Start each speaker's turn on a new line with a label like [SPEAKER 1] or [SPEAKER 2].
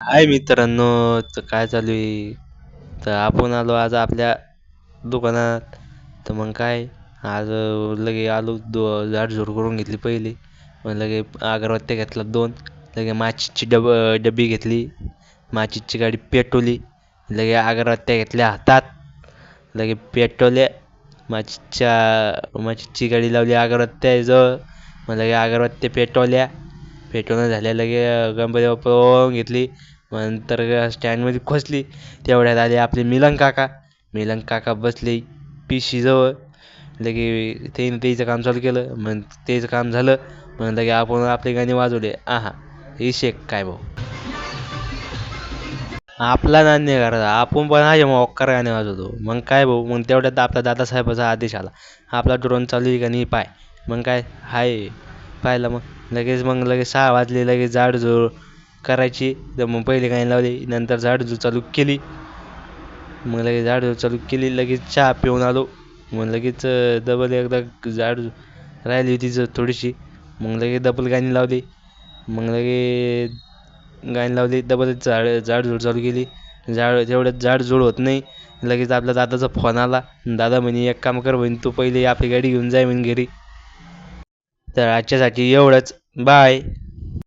[SPEAKER 1] हाय मित्रांनो. तर काय चालू आहे? तर आपण आलो आज आपल्या दुकानात. तर मग काय, आज लगे आलो झाडझूड करून घेतली पहिली. मग लगे अगरबत्त्या घेतला दोन. लगे माचीची डबी घेतली. माचीची गाडी पेटवली. लगे अगरबत्त्या घेतल्या हातात. लगे पेटवल्या. माचीची गाडी लावली अगरबत्त्याजवळ. मग लगे अगरबत्त्या पेटवल्या. पेटवून झाल्या लगे गणपती बाप्पा ओवाळून घेतली. मग नंतर स्टँडमध्ये खोचली. तेवढ्यात आले आपले मिलन काका. मिलन काका बसले पिशीजवळ. लगे त्यानं त्याचं काम चालू केलं. मग त्याचं काम झालं. मग लगे आपण आपले गाणे वाजवले. आहा, इशेक काय भाऊ. आपला नाण्य करायचा आपण पण आहे मग ऑक्कर गाणे वाजवतो. मग काय भाऊ, मग तेवढ्यात आपला दादासाहेबाचा आदेश आला. आपला ड्रोन चालू आहे का नाही पाय. मग काय हाय, पाहिलं. मग लगेच 6 वाजले. लगेच झाडझूड करायची. तर मग पहिले गाणी लावली. नंतर झाडझूड चालू केली. मग लगेच झाडझूड चालू केली. लगेच चहा पिऊन आलो. मग लगेच डबल एकदा झाड राहिली होती थोडीशी. मग लगेच डबल गाणी लावली. मग लगे गाणी लावली डबल झाडझूड चालू केली. तेवढ्यात झाडझूड होत नाही. लगेच आपल्या दादाचा फोन आला. दादा म्हणे एक काम कर म्हणे, तू पहिले आपली गाडी घेऊन जाय म्हणे घरी. तर आजच्यासाठी एवढंच. बाय.